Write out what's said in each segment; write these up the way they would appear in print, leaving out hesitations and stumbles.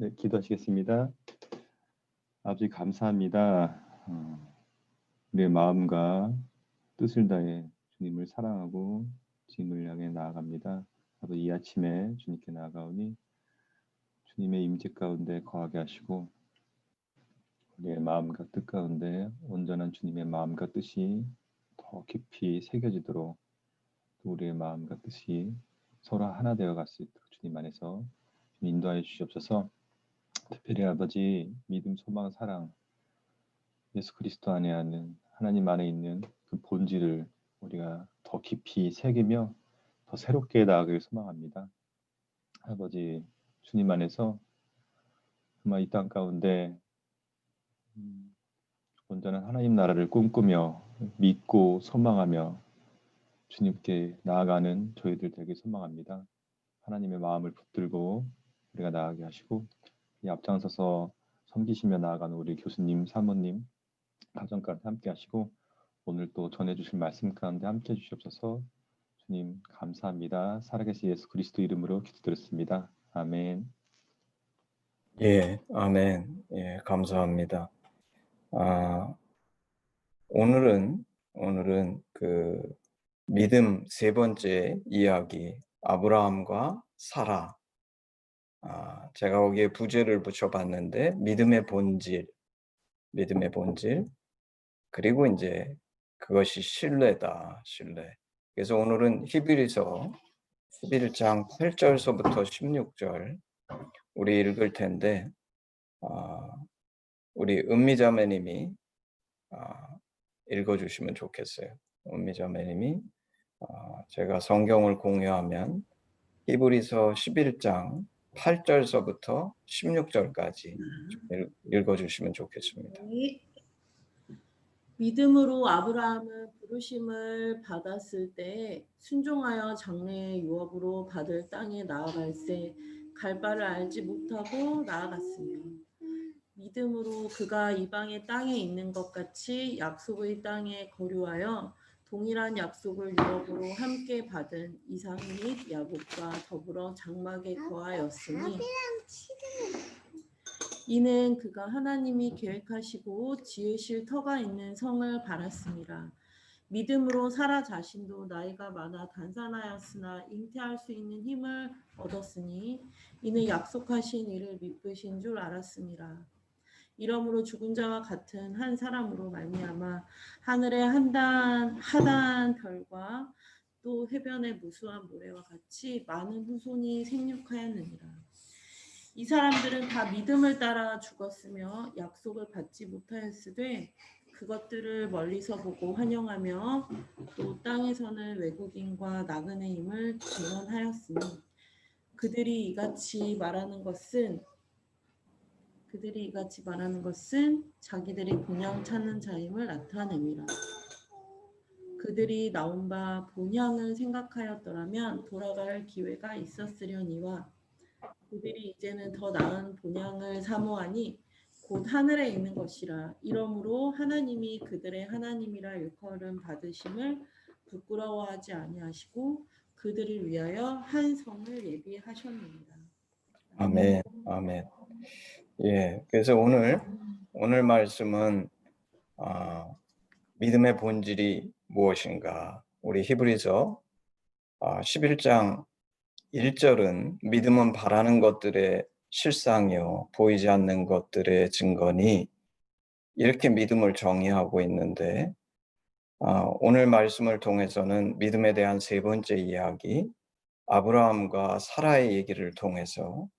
네, 기도하시겠습니다. 아버지 감사합니다. 우리의 마음과 뜻을 다해 주님을 사랑하고 주님을 향해 나아갑니다. 아버지 이 아침에 주님께 나아가오니 주님의 임재 가운데 거하게 하시고 우리의 마음과 뜻 가운데 온전한 주님의 마음과 뜻이 더 깊이 새겨지도록 또 우리의 마음과 뜻이 서로 하나 되어 갈 수 있도록 주님 안에서 인도하여 주시옵소서. 특별히 아버지 믿음, 소망, 사랑 예수 그리스도 안에 있는 하나님 안에 있는 그 본질을 우리가 더 깊이 새기며 더 새롭게 나아가길 소망합니다. 아버지 주님 안에서 정말 이 땅 가운데 온전한 하나님 나라를 꿈꾸며 믿고 소망하며 주님께 나아가는 저희들 되길 소망합니다. 하나님의 마음을 붙들고 우리가 나아가게 하시고 이 앞장서서 섬기시며 나아가는 우리 교수님, 사모님, 가정까지 함께 하시고 오늘 또 전해주실 말씀 가운데 함께 해주시옵소서. 주님 감사합니다. 살아계신 예수 그리스도 이름으로 기도드렸습니다. 아멘. 예, 아멘. 예, 감사합니다. 오늘은 그 믿음 세 번째 이야기, 아브라함과 사라. 제가 거기에 부제를 붙여봤는데, 믿음의 본질, 그리고 이제 그것이 신뢰다, 신뢰. 그래서 오늘은 히브리서 11장 8절서부터 16절 우리 읽을 텐데, 우리 은미자매님이 읽어주시면 좋겠어요. 은미자매님이 제가 성경을 공유하면 히브리서 11장 8절서부터 16절까지 읽어주시면 좋겠습니다. 믿음으로 아브라함은 부르심을 받았을 때 순종하여 장래의 유업으로 받을 땅에 나아갈새 갈 바를 알지 못하고 나아갔으며 믿음으로 그가 이방의 땅에 있는 것 같이 약속의 땅에 거류하여 동일한 약속을 유업으로 함께 받은 이삭 및 야곱과 더불어 장막에 거하였으니 이는 그가 하나님이 계획하시고 지으실 터가 있는 성을 바랐습니다. 믿음으로 사라 자신도 나이가 많아 단산하였으나 잉태할 수 있는 힘을 얻었으니 이는 약속하신 이를 믿으신 줄 알았습니다. 이러므로 죽은 자와 같은 한 사람으로 말미암아 하늘의 하단 별과 또 해변의 무수한 모래와 같이 많은 후손이 생육하였느니라. 이 사람들은 다 믿음을 따라 죽었으며 약속을 받지 못하였으되 그것들을 멀리서 보고 환영하며 또 땅에서는 외국인과 나그네임을 증언하였으니 그들이 이같이 말하는 것은 자기들이 본향 찾는 자임을 나타냅니다. 그들이 나온 바 본향을 생각하였더라면 돌아갈 기회가 있었으려니와 그들이 이제는 더 나은 본향을 사모하니 곧 하늘에 있는 것이라. 이러므로 하나님이 그들의 하나님이라 일컬음 받으심을 부끄러워하지 아니하시고 그들을 위하여 한 성을 예비하셨느니라. 아멘, 아멘. 예, 그래서 오늘 말씀은 믿음의 본질이 무엇인가? 우리 히브리서 11장 1절은 믿음은 바라는 것들의 실상이요 보이지 않는 것들의 증거니 이렇게 믿음을 정의하고 있는데 오늘 말씀을 통해서는 믿음에 대한 세 번째 이야기 아브라함과 사라의 얘기를 통해서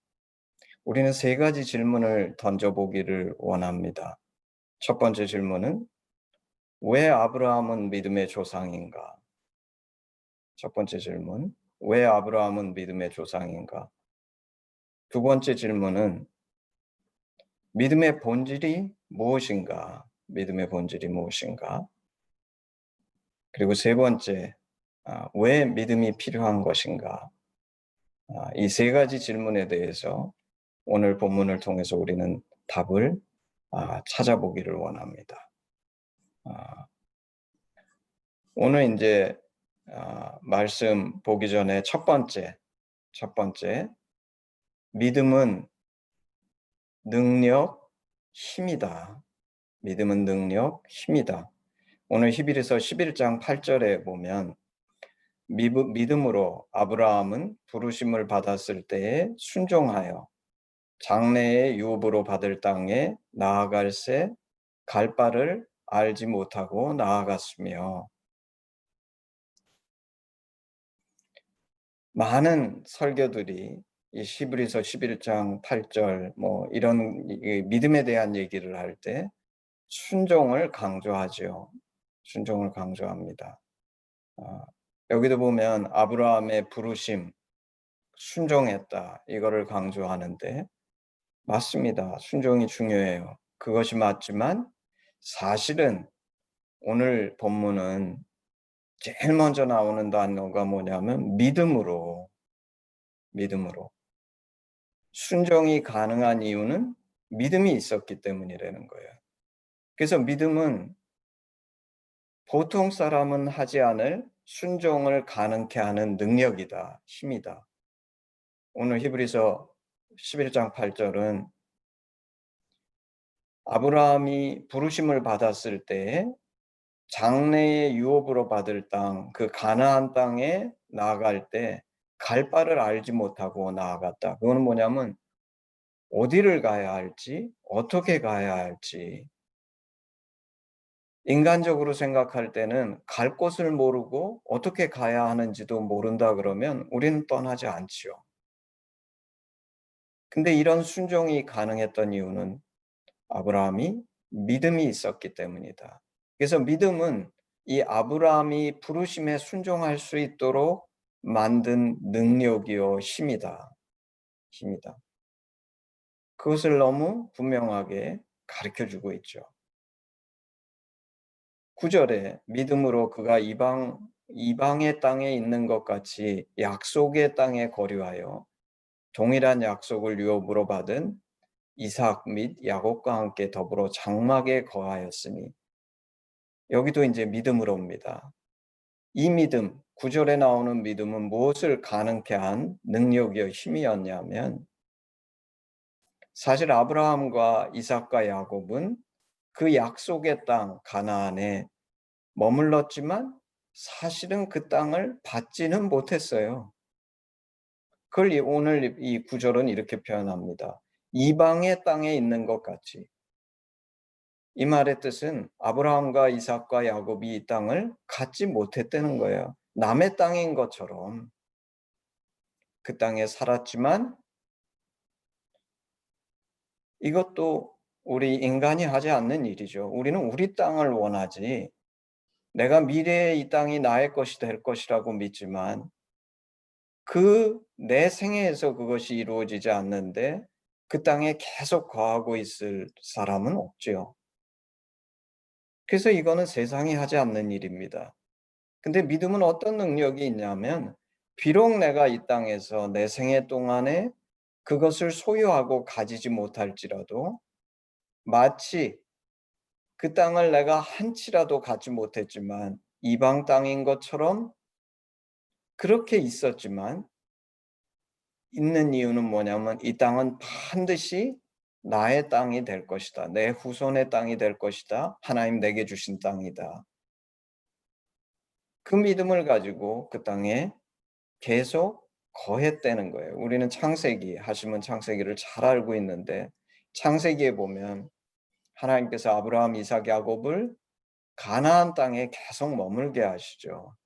우리는 세 가지 질문을 던져보기를 원합니다. 첫 번째 질문은 왜 아브라함은 믿음의 조상인가? 첫 번째 질문, 왜 아브라함은 믿음의 조상인가? 두 번째 질문은 믿음의 본질이 무엇인가? 믿음의 본질이 무엇인가? 그리고 세 번째, 왜 믿음이 필요한 것인가? 이 세 가지 질문에 대해서 오늘 본문을 통해서 우리는 답을 찾아보기를 원합니다. 오늘 이제 말씀 보기 전에 첫 번째, 믿음은 능력, 힘이다. 믿음은 능력, 힘이다. 오늘 히브리서 11장 8절에 보면 믿음으로 아브라함은 부르심을 받았을 때에 순종하여 장래의 유업으로 받을 땅에 나아갈새 갈 바를 알지 못하고 나아갔으며, 많은 설교들이 이 히브리서 11장 8절 뭐 이런 믿음에 대한 얘기를 할 때 순종을 강조하죠. 순종을 강조합니다. 여기도 보면 아브라함의 부르심, 순종했다, 이거를 강조하는데 맞습니다. 순종이 중요해요. 그것이 맞지만 사실은 오늘 본문은 제일 먼저 나오는 단어가 뭐냐면 믿음으로. 순종이 가능한 이유는 믿음이 있었기 때문이라는 거예요. 그래서 믿음은 보통 사람은 하지 않을 순종을 가능케 하는 능력이다, 힘이다. 오늘 히브리서 11장 8절은 아브라함이 부르심을 받았을 때 장래의 유업으로 받을 땅, 그 가나안 땅에 나아갈 때 갈 바를 알지 못하고 나아갔다. 그거는 뭐냐면 어디를 가야 할지, 어떻게 가야 할지. 인간적으로 생각할 때는 갈 곳을 모르고 어떻게 가야 하는지도 모른다 그러면 우리는 떠나지 않지요. 근데 이런 순종이 가능했던 이유는 아브라함이 믿음이 있었기 때문이다. 그래서 믿음은 이 아브라함이 부르심에 순종할 수 있도록 만든 능력이요, 힘이다. 그것을 너무 분명하게 가르쳐주고 있죠. 9절에 믿음으로 그가 이방의 땅에 있는 것 같이 약속의 땅에 거류하여 동일한 약속을 유업으로 받은 이삭 및 야곱과 함께 더불어 장막에 거하였으니, 여기도 이제 믿음으로입니다. 이 믿음, 9절에 나오는 믿음은 무엇을 가능케 한 능력이요, 힘이었냐면, 사실 아브라함과 이삭과 야곱은 그 약속의 땅 가나안에 머물렀지만 사실은 그 땅을 받지는 못했어요. 그걸 오늘 이 구절은 이렇게 표현합니다. 이방의 땅에 있는 것 같이. 이 말의 뜻은 아브라함과 이삭과 야곱이 이 땅을 갖지 못했다는 거예요. 남의 땅인 것처럼 그 땅에 살았지만, 이것도 우리 인간이 하지 않는 일이죠. 우리는 우리 땅을 원하지, 내가 미래에 이 땅이 나의 것이 될 것이라고 믿지만 내 생애에서 그것이 이루어지지 않는데 그 땅에 계속 거하고 있을 사람은 없지요. 그래서 이거는 세상이 하지 않는 일입니다. 근데 믿음은 어떤 능력이 있냐면, 비록 내가 이 땅에서 내 생애 동안에 그것을 소유하고 가지지 못할지라도, 마치 그 땅을 내가 한 치라도 갖지 못했지만 이방 땅인 것처럼 그렇게 있었지만, 있는 이유는 뭐냐면 이 땅은 반드시 나의 땅이 될 것이다. 내 후손의 땅이 될 것이다. 하나님 내게 주신 땅이다. 그 믿음을 가지고 그 땅에 계속 거했다는 거예요. 우리는 창세기 하시면 창세기를 잘 알고 있는데, 창세기에 보면 하나님께서 아브라함, 이삭, 야곱을 가나안 땅에 계속 머물게 하시죠.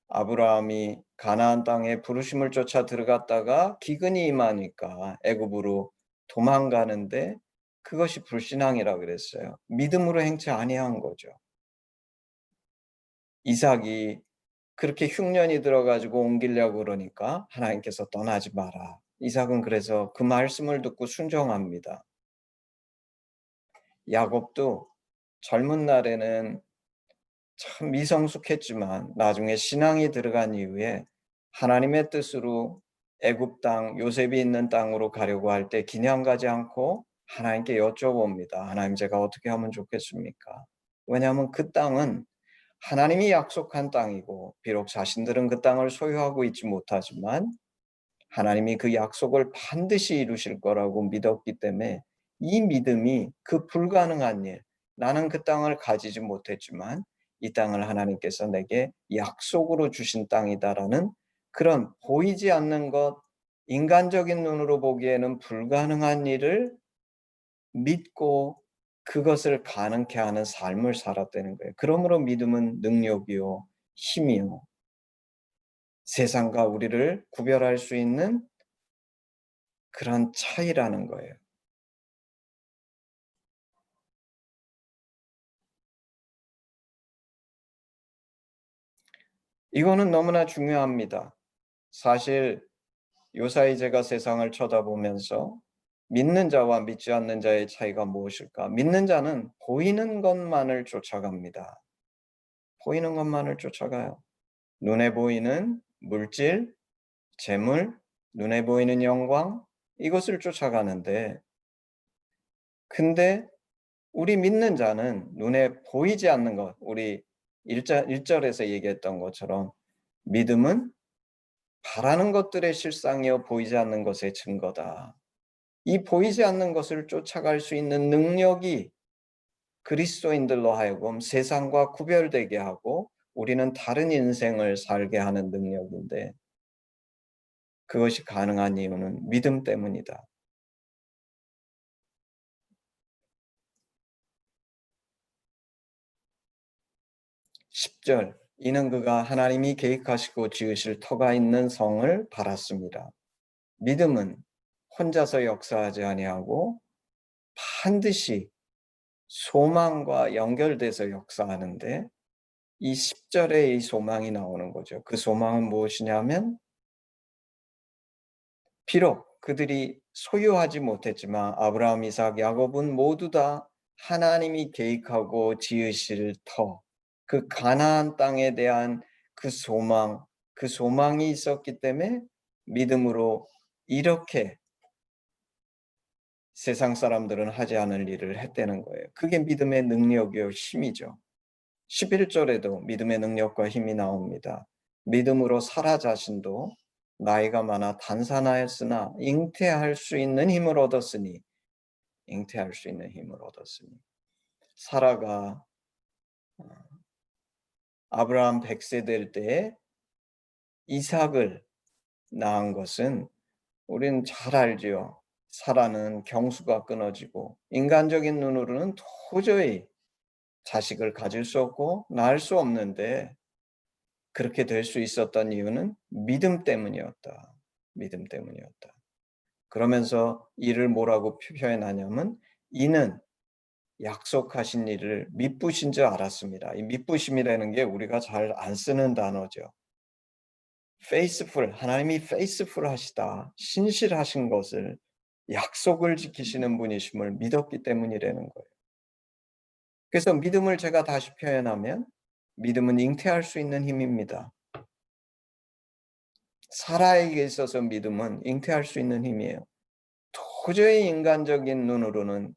아브라함이 가나안 땅에 부르심을 쫓아 들어갔다가 기근이 임하니까 애굽으로 도망가는데 그것이 불신앙이라고 그랬어요. 믿음으로 행치 아니한 거죠. 이삭이 그렇게 흉년이 들어가지고 옮기려고 그러니까 하나님께서 떠나지 마라. 이삭은 그래서 그 말씀을 듣고 순종합니다. 야곱도 젊은 날에는 참 미성숙했지만 나중에 신앙이 들어간 이후에 하나님의 뜻으로 애굽 땅, 요셉이 있는 땅으로 가려고 할 때 그냥 가지 않고 하나님께 여쭤봅니다. 하나님, 제가 어떻게 하면 좋겠습니까? 왜냐하면 그 땅은 하나님이 약속한 땅이고, 비록 자신들은 그 땅을 소유하고 있지 못하지만 하나님이 그 약속을 반드시 이루실 거라고 믿었기 때문에 이 믿음이 그 불가능한 일, 나는 그 땅을 가지지 못했지만 이 땅을 하나님께서 내게 약속으로 주신 땅이다라는 그런 보이지 않는 것, 인간적인 눈으로 보기에는 불가능한 일을 믿고 그것을 가능케 하는 삶을 살았다는 거예요. 그러므로 믿음은 능력이요, 힘이요, 세상과 우리를 구별할 수 있는 그런 차이라는 거예요. 이거는 너무나 중요합니다. 사실 요사이 제가 세상을 쳐다보면서 믿는 자와 믿지 않는 자의 차이가 무엇일까? 믿는 자는 보이는 것만을 쫓아갑니다. 보이는 것만을 쫓아가요. 눈에 보이는 물질, 재물, 눈에 보이는 영광, 이것을 쫓아가는데, 근데 우리 믿는 자는 눈에 보이지 않는 것, 우리 1절에서 얘기했던 것처럼 믿음은 바라는 것들의 실상이요 보이지 않는 것의 증거다. 이 보이지 않는 것을 쫓아갈 수 있는 능력이 그리스도인들로 하여금 세상과 구별되게 하고 우리는 다른 인생을 살게 하는 능력인데, 그것이 가능한 이유는 믿음 때문이다. 10절, 이는 그가 하나님이 계획하시고 지으실 터가 있는 성을 바랐습니다. 믿음은 혼자서 역사하지 아니하고 반드시 소망과 연결돼서 역사하는데, 이 10절에 이 소망이 나오는 거죠. 그 소망은 무엇이냐면, 비록 그들이 소유하지 못했지만 아브라함, 이삭, 야곱은 모두 다 하나님이 계획하고 지으실 터, 그 가나안 땅에 대한 그 소망이 있었기 때문에 믿음으로 이렇게 세상 사람들은 하지 않을 일을 했다는 거예요. 그게 믿음의 능력이요 힘이죠. 11절에도 믿음의 능력과 힘이 나옵니다. 믿음으로 사라 자신도 나이가 많아 단산하였으나 잉태할 수 있는 힘을 얻었으니, 사라가 아브라함 100세 될 때에 이삭을 낳은 것은 우리는 잘 알지요. 사라는 경수가 끊어지고 인간적인 눈으로는 도저히 자식을 가질 수 없고 낳을 수 없는데, 그렇게 될 수 있었던 이유는 믿음 때문이었다. 믿음 때문이었다. 그러면서 이를 뭐라고 표현하냐면, 이는 약속하신 일을 미쁘신 줄 알았습니다. 이 미쁘심이라는 게 우리가 잘 안 쓰는 단어죠. faithful, 하나님이 faithful 하시다, 신실하신 것을, 약속을 지키시는 분이심을 믿었기 때문이라는 거예요. 그래서 믿음을 제가 다시 표현하면, 믿음은 잉태할 수 있는 힘입니다. 사라에게 있어서 믿음은 잉태할 수 있는 힘이에요. 도저히 인간적인 눈으로는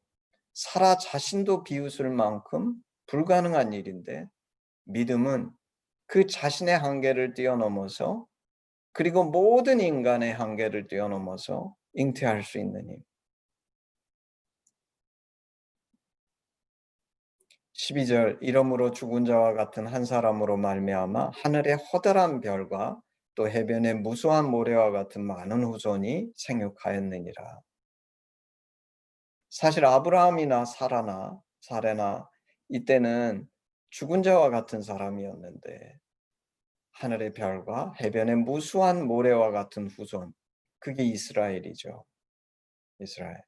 사라 자신도 비웃을 만큼 불가능한 일인데, 믿음은 그 자신의 한계를 뛰어넘어서, 그리고 모든 인간의 한계를 뛰어넘어서 잉태할 수 있는 힘. 12절, 이러므로 죽은 자와 같은 한 사람으로 말미암아 하늘의 허다란 별과 또 해변의 무수한 모래와 같은 많은 후손이 생육하였느니라. 사실 아브라함이나 사레나 이때는 죽은 자와 같은 사람이었는데, 하늘의 별과 해변의 무수한 모래와 같은 후손, 그게 이스라엘이죠. 이스라엘.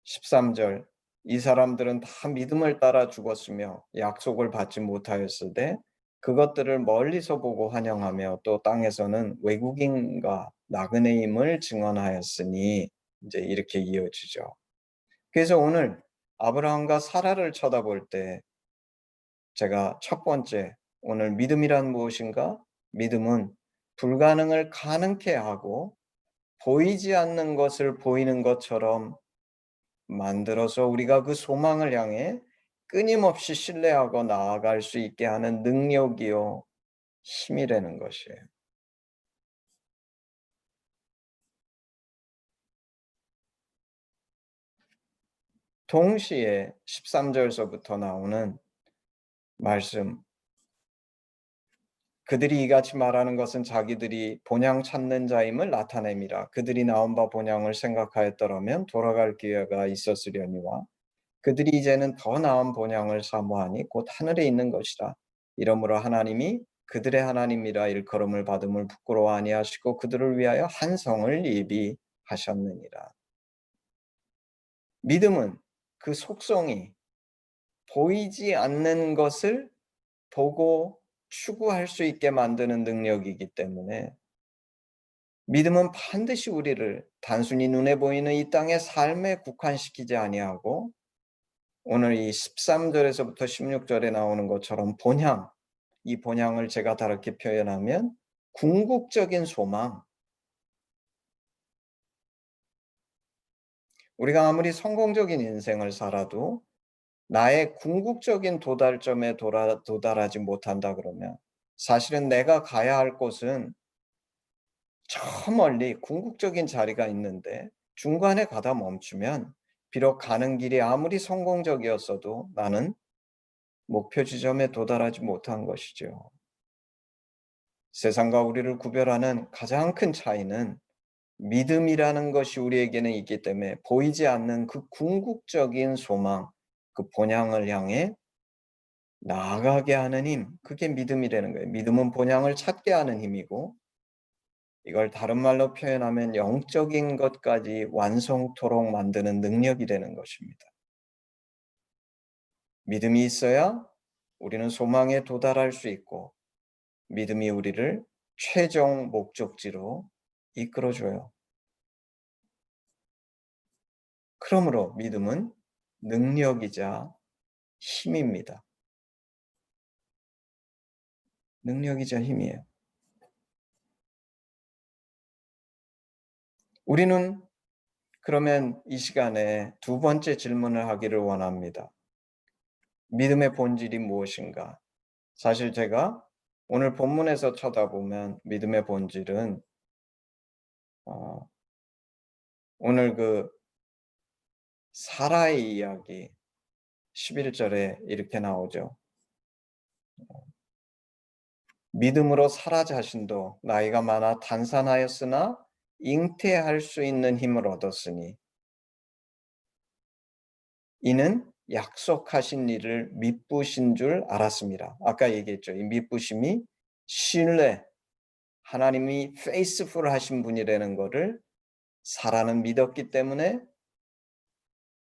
13절, 이 사람들은 다 믿음을 따라 죽었으며 약속을 받지 못하였을 때 그것들을 멀리서 보고 환영하며 또 땅에서는 외국인과 나그네임을 증언하였으니, 이제 이렇게 이어지죠. 그래서 오늘 아브라함과 사라를 쳐다볼 때 제가 첫 번째, 오늘 믿음이란 무엇인가? 믿음은 불가능을 가능케 하고 보이지 않는 것을 보이는 것처럼 만들어서 우리가 그 소망을 향해 끊임없이 신뢰하고 나아갈 수 있게 하는 능력이요, 힘이라는 것이에요. 동시에 13절서부터 나오는 말씀, 그들이 이같이 말하는 것은 자기들이 본향 찾는 자임을 나타냄이라. 그들이 나온 바 본향을 생각하였더라면 돌아갈 기회가 있었으려니와 그들이 이제는 더 나은 본향을 사모하니 곧 하늘에 있는 것이라. 이러므로 하나님이 그들의 하나님이라 일컬음을 받음을 부끄러워 아니하시고 그들을 위하여 한 성을 예비하셨느니라. 믿음은 그 속성이 보이지 않는 것을 보고 추구할 수 있게 만드는 능력이기 때문에 믿음은 반드시 우리를 단순히 눈에 보이는 이 땅의 삶에 국한시키지 아니하고 오늘 이 13절에서부터 16절에 나오는 것처럼 본향, 이 본향을 제가 다르게 표현하면 궁극적인 소망. 우리가 아무리 성공적인 인생을 살아도 나의 궁극적인 도달점에 도달하지 못한다 그러면 사실은 내가 가야 할 곳은 저 멀리 궁극적인 자리가 있는데 중간에 가다 멈추면 비록 가는 길이 아무리 성공적이었어도 나는 목표 지점에 도달하지 못한 것이죠. 세상과 우리를 구별하는 가장 큰 차이는 믿음이라는 것이 우리에게는 있기 때문에 보이지 않는 그 궁극적인 소망, 그 본향을 향해 나아가게 하는 힘, 그게 믿음이라는 거예요. 믿음은 본향을 찾게 하는 힘이고 이걸 다른 말로 표현하면 영적인 것까지 완성토록 만드는 능력이 되는 것입니다. 믿음이 있어야 우리는 소망에 도달할 수 있고 믿음이 우리를 최종 목적지로 이끌어줘요. 그러므로 믿음은 능력이자 힘입니다. 능력이자 힘이에요. 우리는 그러면 이 시간에 두 번째 질문을 하기를 원합니다. 믿음의 본질이 무엇인가? 사실 제가 오늘 본문에서 쳐다보면 믿음의 본질은 오늘 그 사라의 이야기 11절에 이렇게 나오죠. 믿음으로 사라 자신도 나이가 많아 단산하였으나 잉태할 수 있는 힘을 얻었으니 이는 약속하신 일을 믿으신 줄 알았습니다. 아까 얘기했죠. 이 믿으심이 신뢰, 하나님이 페이스풀 하신 분이라는 것을 사라는 믿었기 때문에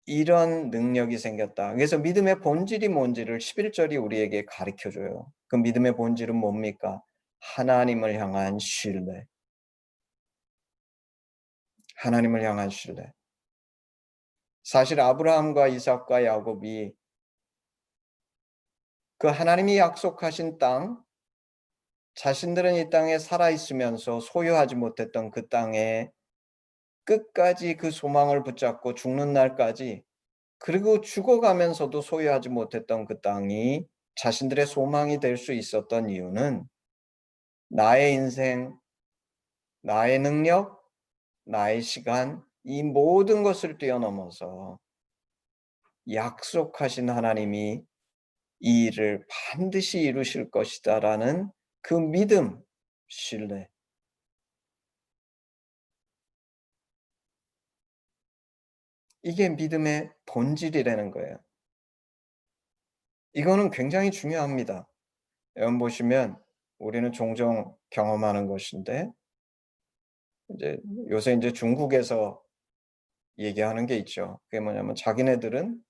이런 능력이 생겼다. 그래서 믿음의 본질이 뭔지를 11절이 우리에게 가르쳐줘요. 그 믿음의 본질은 뭡니까? 하나님을 향한 신뢰. 하나님을 향한 신뢰. 사실 아브라함과 이삭과 야곱이 그 하나님이 약속하신 땅, 자신들은 이 땅에 살아있으면서 소유하지 못했던 그 땅에 끝까지 그 소망을 붙잡고 죽는 날까지, 그리고 죽어가면서도 소유하지 못했던 그 땅이 자신들의 소망이 될 수 있었던 이유는 나의 인생, 나의 능력, 나의 시간, 이 모든 것을 뛰어넘어서 약속하신 하나님이 이 일을 반드시 이루실 것이다라는 그 믿음, 신뢰. 이게 믿음의 본질이라는 거예요. 이거는 굉장히 중요합니다. 여러분 보시면 우리는 종종 경험하는 것인데 요새 중국에서 얘기하는 게 있죠. 그게 뭐냐면 자기네들은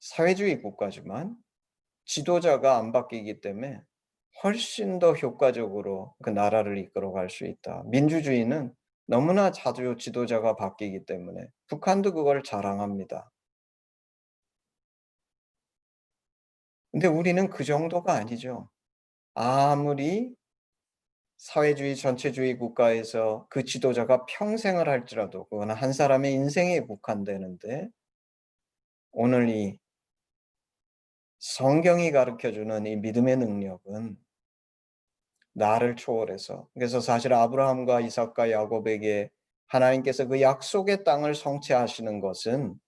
사회주의 국가지만 지도자가 안 바뀌기 때문에 훨씬 더 효과적으로 그 나라를 이끌어갈 수 있다. 민주주의는 너무나 자주 지도자가 바뀌기 때문에 북한도 그걸 자랑합니다. 근데 우리는 그 정도가 아니죠. 아무리 사회주의 전체주의 국가에서 그 지도자가 평생을 할지라도 그거는 한 사람의 인생에 국한되는데 오늘 이 성경이 가르쳐주는 이 믿음의 능력은 나를 초월해서. 그래서 사실 아브라함과 이삭과 야곱에게 하나님께서 그 약속의 땅을 성취하시는 것은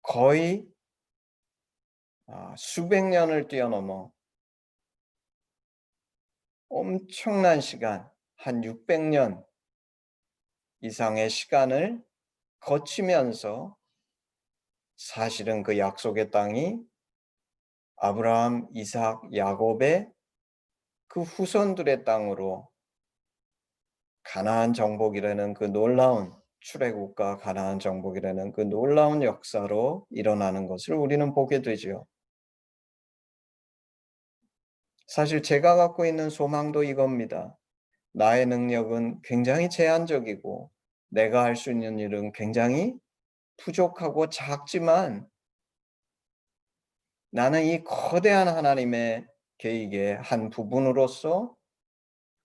거의 수백 년을 뛰어넘어 엄청난 시간, 한 600년 이상의 시간을 거치면서 사실은 그 약속의 땅이 아브라함, 이삭, 야곱의 그 후손들의 땅으로 가나안 정복이라는 그 놀라운 출애굽과 가나안 정복이라는 그 놀라운 역사로 일어나는 것을 우리는 보게 되지요. 사실 제가 갖고 있는 소망도 이겁니다. 나의 능력은 굉장히 제한적이고 내가 할 수 있는 일은 굉장히 부족하고 작지만 나는 이 거대한 하나님의 계획의 한 부분으로서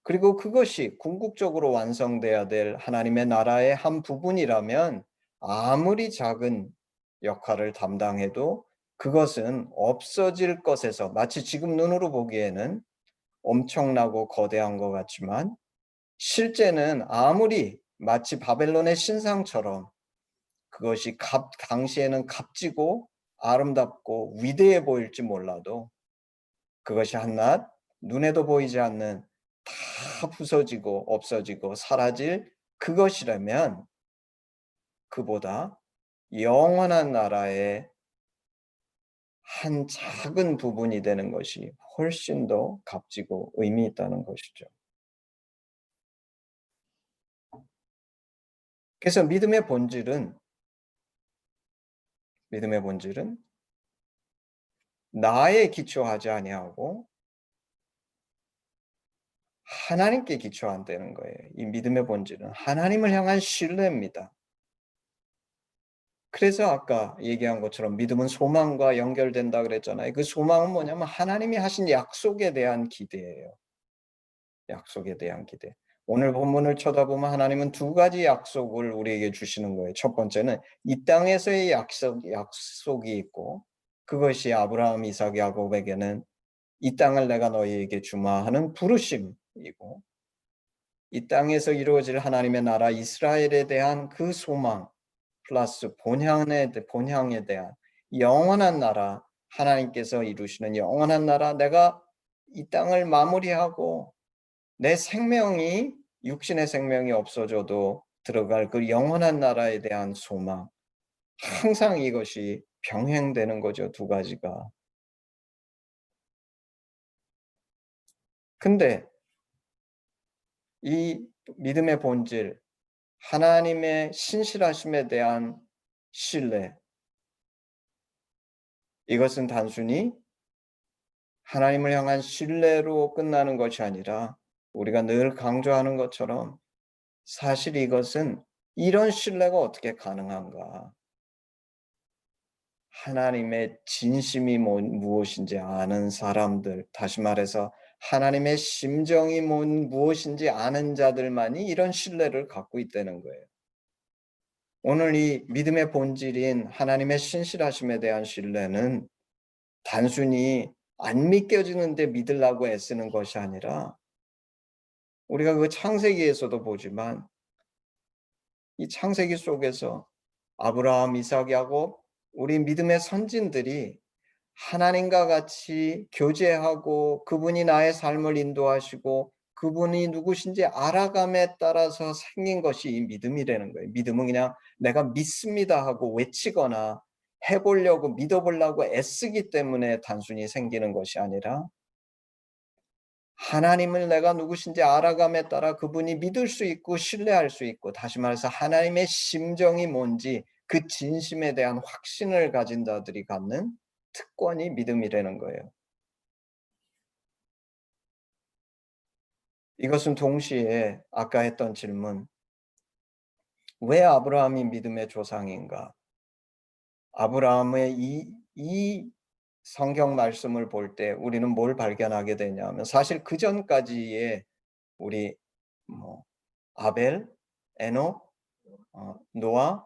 그리고 그것이 궁극적으로 완성돼야 될 하나님의 나라의 한 부분이라면 아무리 작은 역할을 담당해도 그것은 없어질 것에서 마치 지금 눈으로 보기에는 엄청나고 거대한 것 같지만 실제는 아무리 마치 바벨론의 신상처럼 그것이 당시에는 값지고 아름답고 위대해 보일지 몰라도 그것이 한낱 눈에도 보이지 않는 다 부서지고 없어지고 사라질 그것이라면 그보다 영원한 나라의 한 작은 부분이 되는 것이 훨씬 더 값지고 의미 있다는 것이죠. 그래서 믿음의 본질은 나에 기초하지 아니하고 하나님께 기초한다는 거예요. 이 믿음의 본질은 하나님을 향한 신뢰입니다. 그래서 아까 얘기한 것처럼 믿음은 소망과 연결된다 그랬잖아요. 그 소망은 뭐냐면 하나님이 하신 약속에 대한 기대예요. 약속에 대한 기대. 오늘 본문을 쳐다보면 하나님은 두 가지 약속을 우리에게 주시는 거예요. 첫 번째는 이 땅에서의 약속이 있고 그것이 아브라함, 이삭, 야곱에게는 이 땅을 내가 너희에게 주마 하는 부르심이고 이 땅에서 이루어질 하나님의 나라 이스라엘에 대한 그 소망 플러스 본향에 대한 영원한 나라 하나님께서 이루시는 영원한 나라 내가 이 땅을 마무리하고 내 생명이 육신의 생명이 없어져도 들어갈 그 영원한 나라에 대한 소망 항상 이것이 병행되는 거죠. 두 가지가. 근데 이 믿음의 본질 하나님의 신실하심에 대한 신뢰 이것은 단순히 하나님을 향한 신뢰로 끝나는 것이 아니라 우리가 늘 강조하는 것처럼 사실 이것은 이런 신뢰가 어떻게 가능한가? 하나님의 진심이 무엇인지 아는 사람들, 다시 말해서 하나님의 심정이 무엇인지 아는 자들만이 이런 신뢰를 갖고 있다는 거예요. 오늘 이 믿음의 본질인 하나님의 신실하심에 대한 신뢰는 단순히 안 믿겨지는데 믿으려고 애쓰는 것이 아니라 우리가 그 창세기에서도 보지만 이 창세기 속에서 아브라함, 이삭, 야곱 우리 믿음의 선진들이 하나님과 같이 교제하고 그분이 나의 삶을 인도하시고 그분이 누구신지 알아감에 따라서 생긴 것이 이 믿음이라는 거예요. 믿음은 그냥 내가 믿습니다 하고 외치거나 해보려고 믿어보려고 애쓰기 때문에 단순히 생기는 것이 아니라 하나님을 내가 누구신지 알아감에 따라 그분이 믿을 수 있고 신뢰할 수 있고 다시 말해서 하나님의 심정이 뭔지 그 진심에 대한 확신을 가진 자들이 갖는 특권이 믿음이라는 거예요. 이것은 동시에 아까 했던 질문, 왜 아브라함이 믿음의 조상인가? 아브라함의 이 성경 말씀을 볼 때 우리는 뭘 발견하게 되냐면 사실 그 전까지의 우리 아벨, 에녹, 노아,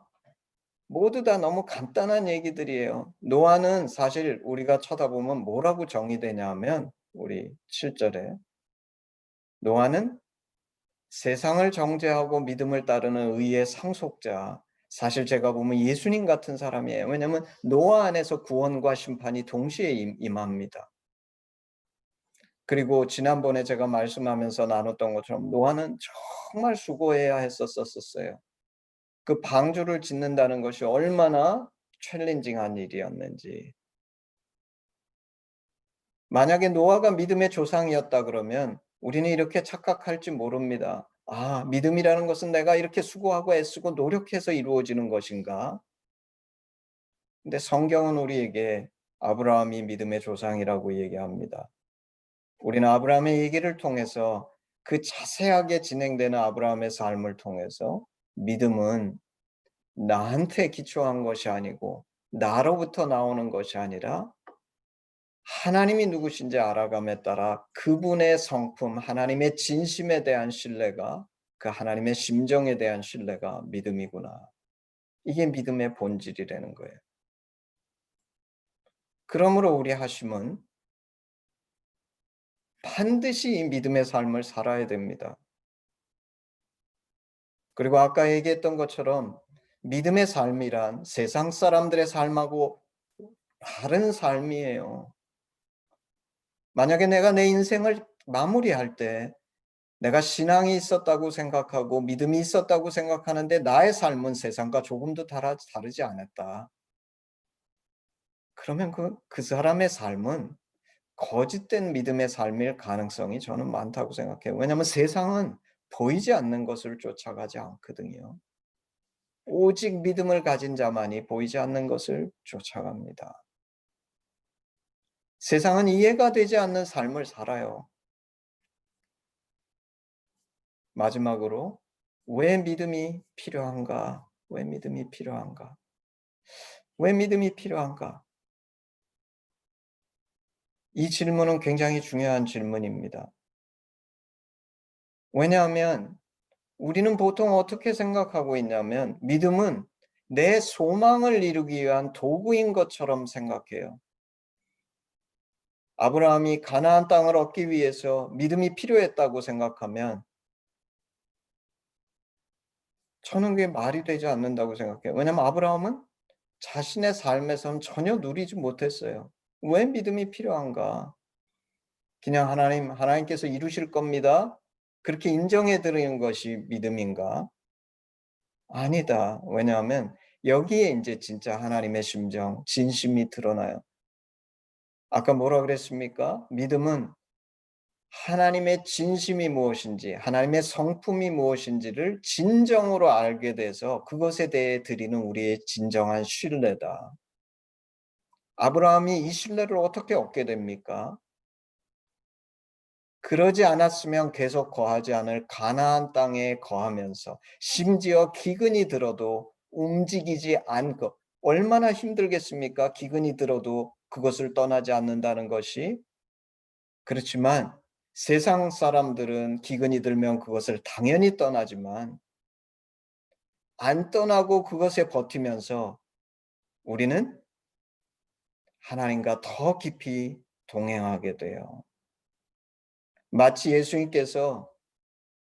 모두 다 너무 간단한 얘기들이에요. 노아는 사실 우리가 쳐다보면 뭐라고 정의되냐 하면 우리 7절에 노아는 세상을 정죄하고 믿음을 따르는 의의 상속자. 사실 제가 보면 예수님 같은 사람이에요. 왜냐하면 노아 안에서 구원과 심판이 동시에 임합니다. 그리고 지난번에 제가 말씀하면서 나눴던 것처럼 노아는 정말 수고해야 했었어요. 그 방주를 짓는다는 것이 얼마나 챌린징한 일이었는지. 만약에 노아가 믿음의 조상이었다 그러면 우리는 이렇게 착각할지 모릅니다. 아, 믿음이라는 것은 내가 이렇게 수고하고 애쓰고 노력해서 이루어지는 것인가? 근데 성경은 우리에게 아브라함이 믿음의 조상이라고 얘기합니다. 우리는 아브라함의 얘기를 통해서 그 자세하게 진행되는 아브라함의 삶을 통해서 믿음은 나한테 기초한 것이 아니고 나로부터 나오는 것이 아니라 하나님이 누구신지 알아감에 따라 그분의 성품, 하나님의 진심에 대한 신뢰가, 그 하나님의 심정에 대한 신뢰가 믿음이구나. 이게 믿음의 본질이라는 거예요. 그러므로 우리 하심은 반드시 이 믿음의 삶을 살아야 됩니다. 그리고 아까 얘기했던 것처럼 믿음의 삶이란 세상 사람들의 삶하고 다른 삶이에요. 만약에 내가 내 인생을 마무리할 때 내가 신앙이 있었다고 생각하고 믿음이 있었다고 생각하는데 나의 삶은 세상과 조금도 다르지 않았다. 그러면 그 사람의 삶은 거짓된 믿음의 삶일 가능성이 저는 많다고 생각해요. 왜냐하면 세상은 보이지 않는 것을 쫓아가지 않거든요. 오직 믿음을 가진 자만이 보이지 않는 것을 쫓아갑니다. 세상은 이해가 되지 않는 삶을 살아요. 마지막으로 왜 믿음이 필요한가? 왜 믿음이 필요한가? 왜 믿음이 필요한가? 이 질문은 굉장히 중요한 질문입니다. 왜냐하면 우리는 보통 어떻게 생각하고 있냐면 믿음은 내 소망을 이루기 위한 도구인 것처럼 생각해요. 아브라함이 가나안 땅을 얻기 위해서 믿음이 필요했다고 생각하면 저는 그게 말이 되지 않는다고 생각해요. 왜냐하면 아브라함은 자신의 삶에서는 전혀 누리지 못했어요. 왜 믿음이 필요한가? 그냥 하나님께서 이루실 겁니다. 그렇게 인정해 드리는 것이 믿음인가? 아니다. 왜냐하면 여기에 이제 진짜 하나님의 심정, 진심이 드러나요. 아까 뭐라 그랬습니까? 믿음은 하나님의 진심이 무엇인지, 하나님의 성품이 무엇인지를 진정으로 알게 돼서 그것에 대해 드리는 우리의 진정한 신뢰다. 아브라함이 이 신뢰를 어떻게 얻게 됩니까? 그러지 않았으면 계속 거하지 않을 가나안 땅에 거하면서 심지어 기근이 들어도 움직이지 않고 얼마나 힘들겠습니까? 기근이 들어도 그것을 떠나지 않는다는 것이. 그렇지만 세상 사람들은 기근이 들면 그것을 당연히 떠나지만 안 떠나고 그것에 버티면서 우리는 하나님과 더 깊이 동행하게 돼요. 마치 예수님께서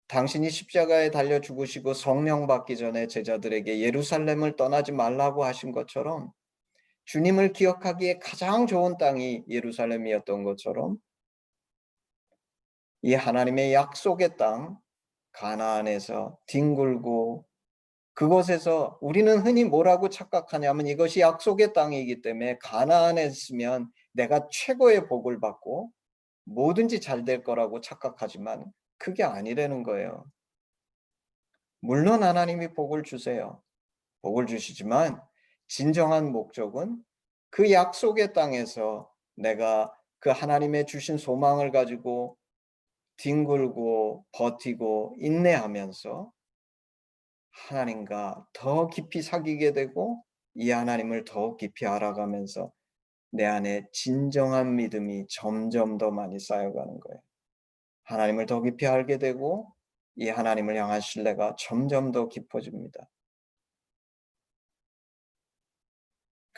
당신이 십자가에 달려 죽으시고 성령 받기 전에 제자들에게 예루살렘을 떠나지 말라고 하신 것처럼 주님을 기억하기에 가장 좋은 땅이 예루살렘이었던 것처럼 이 하나님의 약속의 땅 가나안에서 뒹굴고 그곳에서 우리는 흔히 뭐라고 착각하냐면 이것이 약속의 땅이기 때문에 가나안에 있으면 내가 최고의 복을 받고 뭐든지 잘 될 거라고 착각하지만 그게 아니라는 거예요. 물론 하나님이 복을 주세요. 복을 주시지만 진정한 목적은 그 약속의 땅에서 내가 그 하나님의 주신 소망을 가지고 뒹굴고 버티고 인내하면서 하나님과 더 깊이 사귀게 되고 이 하나님을 더 깊이 알아가면서 내 안에 진정한 믿음이 점점 더 많이 쌓여가는 거예요. 하나님을 더 깊이 알게 되고 이 하나님을 향한 신뢰가 점점 더 깊어집니다.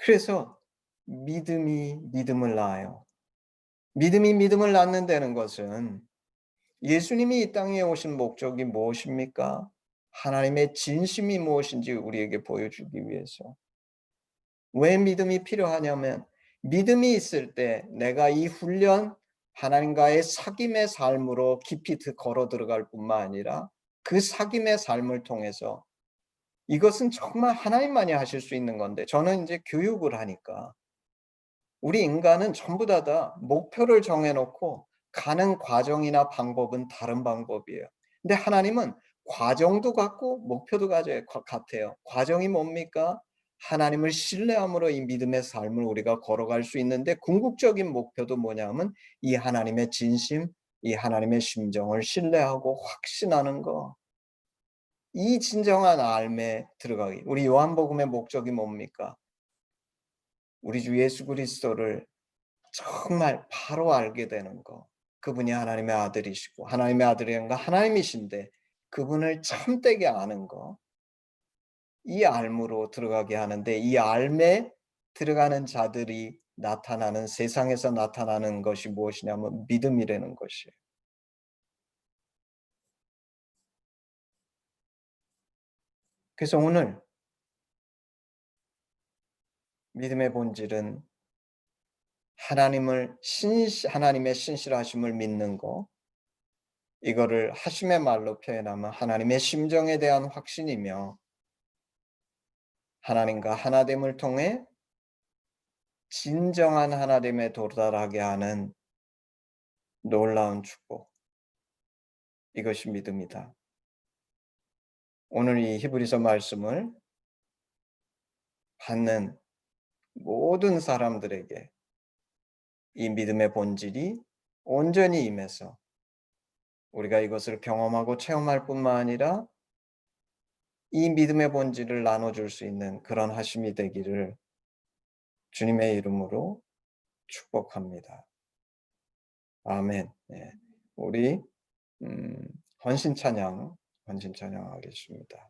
그래서 믿음이 믿음을 낳아요. 믿음이 믿음을 낳는다는 것은 예수님이 이 땅에 오신 목적이 무엇입니까? 하나님의 진심이 무엇인지 우리에게 보여주기 위해서. 왜 믿음이 필요하냐면 믿음이 있을 때 내가 이 훈련 하나님과의 사귐의 삶으로 깊이 걸어 들어갈 뿐만 아니라 그 사귐의 삶을 통해서 이것은 정말 하나님만이 하실 수 있는 건데 저는 이제 교육을 하니까 우리 인간은 전부 다 목표를 정해놓고 가는 과정이나 방법은 다른 방법이에요. 근데 하나님은 과정도 같고 목표도 같아요. 과정이 뭡니까? 하나님을 신뢰함으로 이 믿음의 삶을 우리가 걸어갈 수 있는데 궁극적인 목표도 뭐냐면 이 하나님의 진심, 이 하나님의 심정을 신뢰하고 확신하는 거. 이 진정한 삶에 들어가기. 우리 요한복음의 목적이 뭡니까? 우리 주 예수 그리스도를 정말 바로 알게 되는 거. 그분이 하나님의 아들이시고 하나님의 아들이란 건 하나님이신데 그분을 참되게 아는 거. 이 알므로 들어가게 하는데 이 알에 들어가는 자들이 나타나는 세상에서 나타나는 것이 무엇이냐면 믿음이라는 것이에요. 그래서 오늘 믿음의 본질은 하나님의 신실하심을 믿는 거, 이거를 하심의 말로 표현하면 하나님의 심정에 대한 확신이며 하나님과 하나됨을 통해 진정한 하나됨에 도달하게 하는 놀라운 축복. 이것이 믿음이다. 오늘 이 히브리서 말씀을 받는 모든 사람들에게 이 믿음의 본질이 온전히 임해서 우리가 이것을 경험하고 체험할 뿐만 아니라 이 믿음의 본질을 나눠줄 수 있는 그런 하심이 되기를 주님의 이름으로 축복합니다. 아멘. 네. 우리 헌신 찬양 하겠습니다.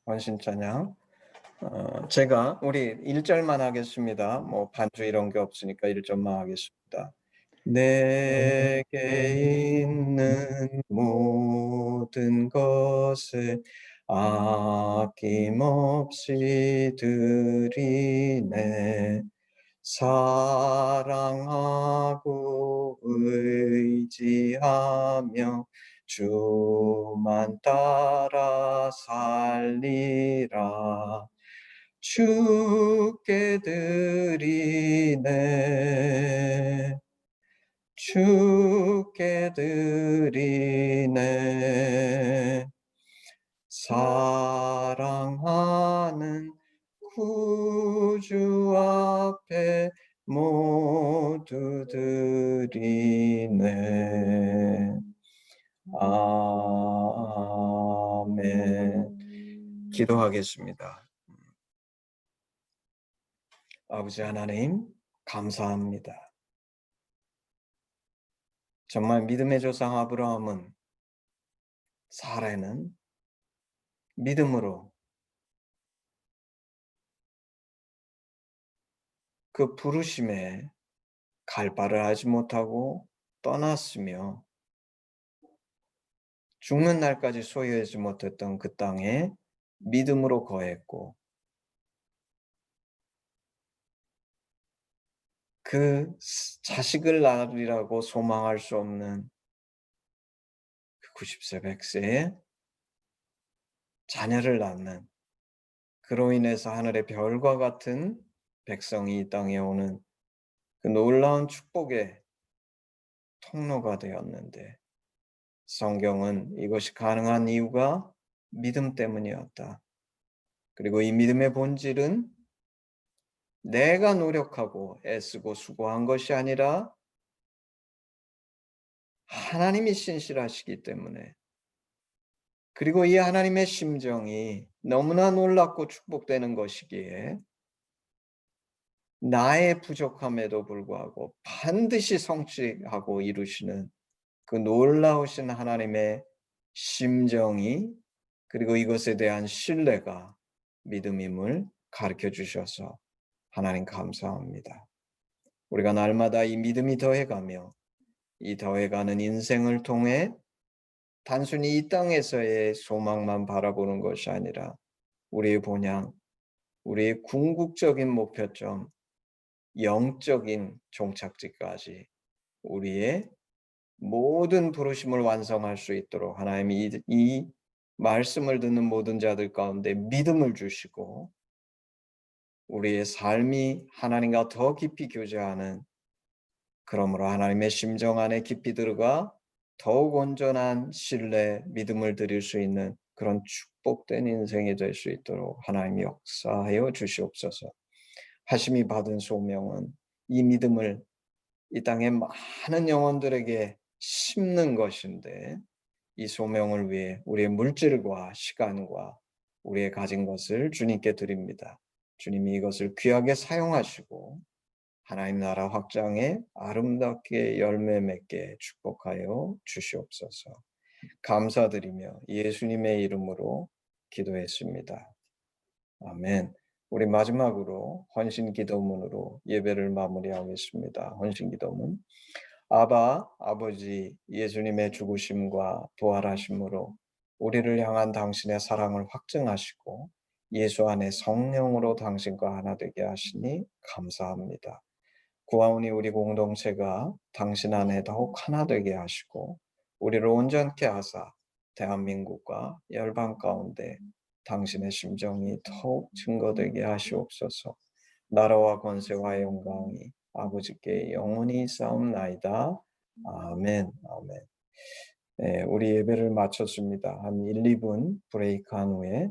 헌신 찬양. 제가 우리 1절만 하겠습니다. 뭐 반주 이런 게 없으니까 1절만 하겠습니다. 내게 있는 모든 것을 아낌없이 드리네. 사랑하고 의지하며 주만 따라 살리라. 주께 드리네. 주께 드리네. 사랑하는 구주 앞에 모두 드리네. 아멘. 기도하겠습니다. 아버지 하나님, 감사합니다. 정말 믿음의 조상 아브라함은 사라는 믿음으로 그 부르심에 갈 바를 알지 못하고 떠났으며 죽는 날까지 소유하지 못했던 그 땅에 믿음으로 거했고 그 자식을 낳으리라고 소망할 수 없는 그 90세 100세의 자녀를 낳는 그로 인해서 하늘의 별과 같은 백성이 이 땅에 오는 그 놀라운 축복의 통로가 되었는데 성경은 이것이 가능한 이유가 믿음 때문이었다. 그리고 이 믿음의 본질은 내가 노력하고 애쓰고 수고한 것이 아니라 하나님이 신실하시기 때문에 그리고 이 하나님의 심정이 너무나 놀랍고 축복되는 것이기에 나의 부족함에도 불구하고 반드시 성취하고 이루시는 그 놀라우신 하나님의 심정이 그리고 이것에 대한 신뢰가 믿음임을 가르쳐 주셔서 하나님 감사합니다. 우리가 날마다 이 믿음이 더해가며 이 더해가는 인생을 통해 단순히 이 땅에서의 소망만 바라보는 것이 아니라 우리의 본향, 우리의 궁극적인 목표점, 영적인 종착지까지 우리의 모든 부르심을 완성할 수 있도록 하나님이 이 말씀을 듣는 모든 자들 가운데 믿음을 주시고 우리의 삶이 하나님과 더 깊이 교제하는, 그러므로 하나님의 심정 안에 깊이 들어가 더욱 온전한 신뢰, 믿음을 드릴 수 있는 그런 축복된 인생이 될 수 있도록 하나님이 역사하여 주시옵소서. 하심이 받은 소명은 이 믿음을 이 땅의 많은 영혼들에게 심는 것인데, 이 소명을 위해 우리의 물질과 시간과 우리의 가진 것을 주님께 드립니다. 주님이 이것을 귀하게 사용하시고 하나님 나라 확장에 아름답게 열매 맺게 축복하여 주시옵소서. 감사드리며 예수님의 이름으로 기도했습니다. 아멘. 우리 마지막으로 헌신 기도문으로 예배를 마무리하겠습니다. 헌신 기도문. 아바, 아버지, 예수님의 죽으심과 부활하심으로 우리를 향한 당신의 사랑을 확증하시고 예수 안에 성령으로 당신과 하나 되게 하시니 감사합니다. 구하오니 우리 공동체가 당신 안에 더욱 하나 되게 하시고 우리를 온전케 하사 대한민국과 열방 가운데 당신의 심정이 더욱 증거되게 하시옵소서. 나라와 권세와 영광이 아버지께 영원히 싸움나이다. 아멘. 아멘. 네, 우리 예배를 마쳤습니다. 한 1, 2분 브레이크한 후에